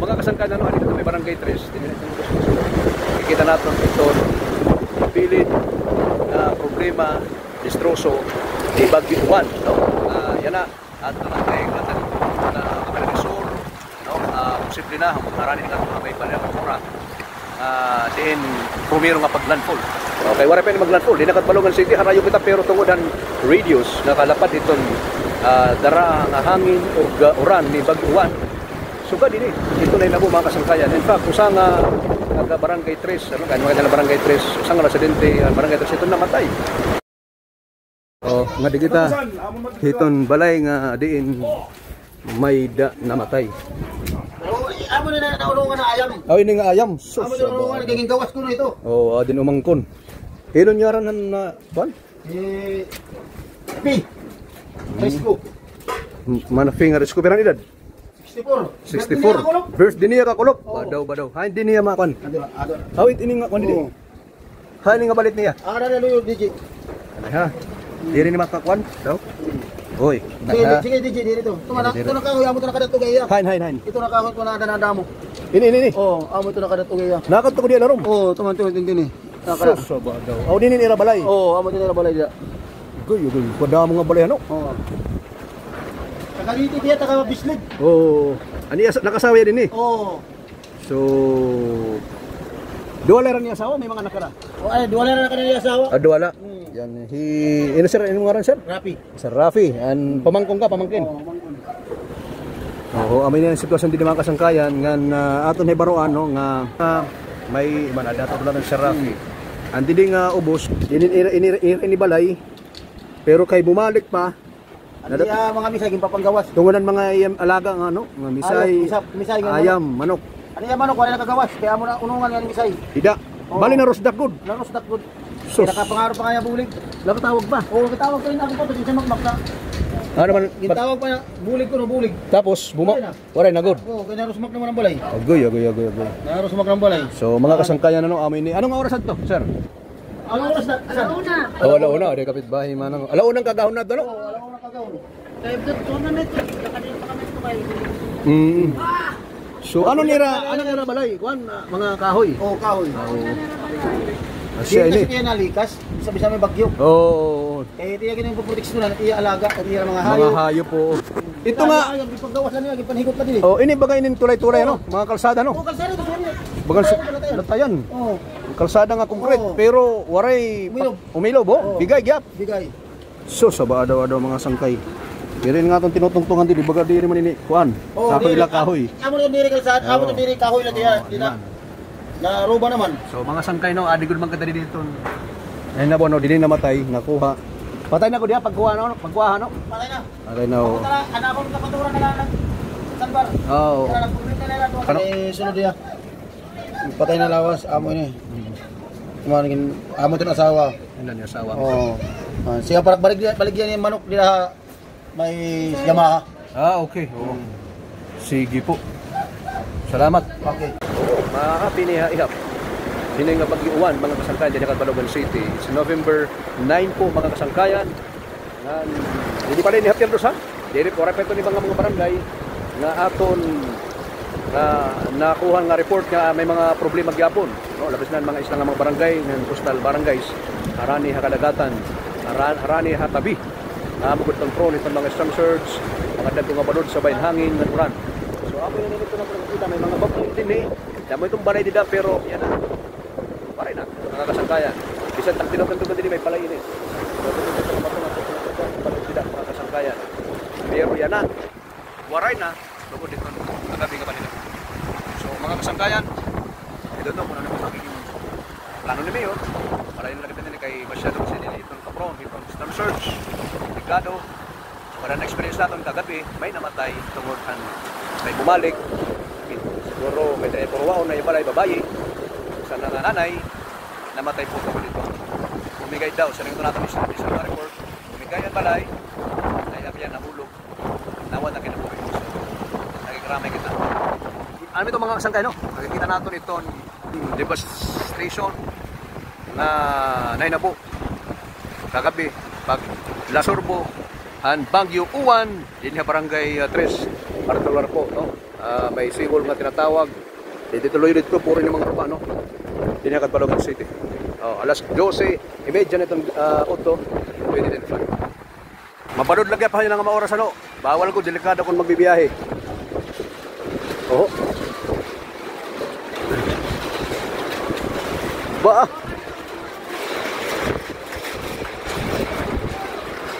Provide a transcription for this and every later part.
mga kasangkayan ano, dito may barangay 3. Kikita natin ito pilit na problema, distroso ni Bagyo Juan, no? Yan na at namatay na Camarines Sur, no? Posible na marami nga may balera din pumiro nga paglandfall. Okay, wala pa ni maglandfall. Di nakatbalongan city harayo kita pero tungodan radios nakalapad itong dara nga hangin o uran ni Bagyo Juan. Suga din ito na inabo mga kasangkayan. In fact, usa nga naga barangay 3, ano kanang mga barangay 3, usa nga residente barangay 3 ito namatay. Oh, nga di kita hiton balay nga diin may namatay. Amo na naulungan na ayam. Oh, ini nga ayam. Amo na naulungan naging gawas ko na ito. Oh, adin umangkon. Hilon yaran na ban? P. Risco. Mana finger risco peran edad? 64. Birthday niya kakulop. Badaw. Ha hindi niya makan. Awit ini nga kon di. Ha ini nga balit niya. Ada na luyo DJ. Ha. Diri ni makakuan daw. Hoy. Sige DJ dito. Ito na kahoy amo to nakadato gaya. Hain. Ito na kahoy ko na damo. Ini. Oh, amo to nakadato gaya. Nakat ko diya larom. Oh, tuman din. Nakada. So badaw. Aw dinin ira balay. Oh, amo din ira balay dia. Goy. Pada mo nga balay ano? Oh. Tagaliti dia taga bislig. Oh. Ani nakasawa din ni. Oh. So duwala ra niya asawa may mga nakara. Oh, ay duwala ra kanila asawa. Duwala. Yan ino sir ino ngaran sir? Rafi. Sir Rafi, an pamangkin. Oh, mangkon. Oo, amin na sitwasyon din mga kasangkayan nga aton hibaroan no nga may manadato pala ng Sir Rafi. Andi din nga ubos, ini balay. Pero kay bumalik pa Andi mga misay gin papanggawas. tungunan mga alaga nga no, nga misay, ayam, manok. Ano yan manok wala nakagawas kaya mo na unungan yan misay. Ida. Bali na rosdak good. Laros dakod. Sus. Nakapangarap pa kaya bulig. Labat tawag ba? Oo, kitawag ko rin ako pa sa makmak na. Ano man Gitawag pa bulig ko no bulig. tapos waray na good. Oo, kaya naros mak naman ang balay. Agoy. Naros mak ng balay. So mga kasangkayan ano amin ni anong oras to, sir? Anong oras na? Alauna. Oh, alauna, di kapitbahay manang. Alaunang kagahon na to no? Oo, alauna kagaw. Kaya doon na nito, nakadito pa kami tumayo. So ano nira balay? Kuan mga kahoy. Oo, kahoy. Asya ini. Kasi nalikas, bisa may bagyo. Oo. Kaya tiya ganun po proteksyon na iya alaga, iya mga Mga hayop. hayop po. Ito nga. Yung paggawas lang niya, gipanhigot pa din. Oh, ini bagay nin tulay-tulay ano, mga kalsada no. Oo, kalsada to sorry. Bagan latayan. Oo, Kalsada nga concrete Oo. pero waray umilob oh. Oo. Bigay gyap. bigay. So sa daw mga sangkay. Irin nga tong tinutungtungan dili baga diri man ini kuan. Kahoy la kahoy. Amo to diri kalsada, amo to diri kahoy lang diya. Na roba naman. So mga sangkay no, adi gud man kadali dito. Ay na bono dili namatay, nakuha. Patay na ko diha pagkuha no, pagkuha no. Patay na. Patay na. Oh. Tara, anak ko kapaturan na lang. Sanbar. Oo. Tara, nagpumita na lang to. Eh, sunod diya. Patay na lawas, amo ini. Kumanin amo to na asawa. Ano ni asawa? Oo. Siya para baligyan yung manok nila may Yamaha. Okay. Oo. Sige po. Salamat. Okay. Mga pinihihap. Hindi nga Bagyo-Juan, mga kasangkayan dyan sa Balogan City. It's November 9 po mga kasangkayan. Hindi pa rin ihap yan doon ha? Hindi po repeto ni mga barangay nga aton nakuha nga report nga may mga problema gyapon. No, labis na mga islang mga barangay ng coastal barangays. Harani hakadagatan, harani hatabi. Mugod control itong mga storm surge, mga dagko nga balod sa bayan hangin ng uran. So ako yung nito na nakita may mga bagong din eh. Damo itong balay dida pero yan na. Paray na, mga kasangkayan. Bisan tang tinukan-tukan din may palay ini. Mga kasangkayan. Pero yan na. Waray na. Tungkol dito. Agabi ka pa nila. So mga kasangkayan, ito na kung ano po magiging plano ni Mayor. Para yung nakita nila kay masyadong sila itong kapron, itong storm surge, delikado. Para na-experience natin kagabi, may namatay tungkol may bumalik. Siguro may purwaon na yung balay babayi. Sa nananay, namatay po tungkol dito. Bumigay daw, sa rin ito natin isang report. Bumigay ang balay, naiyak yan, nahulog. Nawan na kinabuhi. So, nagkikiramay kita. Ano ito mga kasangkay, no? Nakikita natin itong devastation na nainabo. Kagabi, pag Lasurbo, ang Bagyo-Juan, din sa barangay 3, Paratular po, no? may singol nga tinatawag. Dito tuloy dito puro yung mga urbano. Dinakad Balogan City. Alas 12:30 nitong auto 2025. Mapanood lagi pa yun nga maoras ano. Bawal ko delikado kung magbibiyahe. Ba.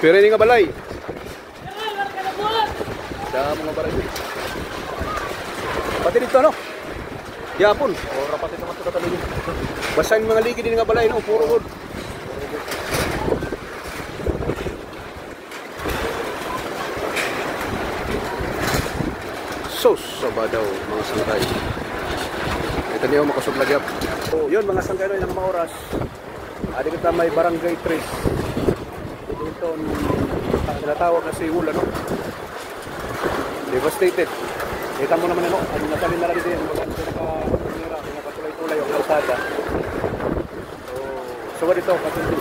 Pero ini nga balay. Ada mga balay. Pati dito no. Yapon. Rapati naman ito katalunin. Basta yung mga ligi din nga balay no. Puro good. Sos, sabadaw mga sangkay. Ito niyo makasublagap. So, yun mga sangkay no, ilang mga oras. Adi kita may barangay 3. Ito tinatawag na si Hula no. Devastated. Kita mo naman ano, ano nasalin na rin din. Nakatulay-tulay yung kalsada. So dito, patuloy.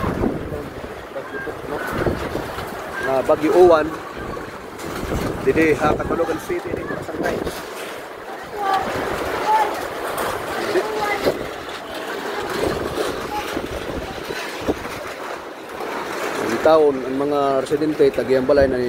Na Bagyo Uwan. Didi, Katbalogan City, dito mga sangkay. Ang taon, ang mga residente, tagiang balay na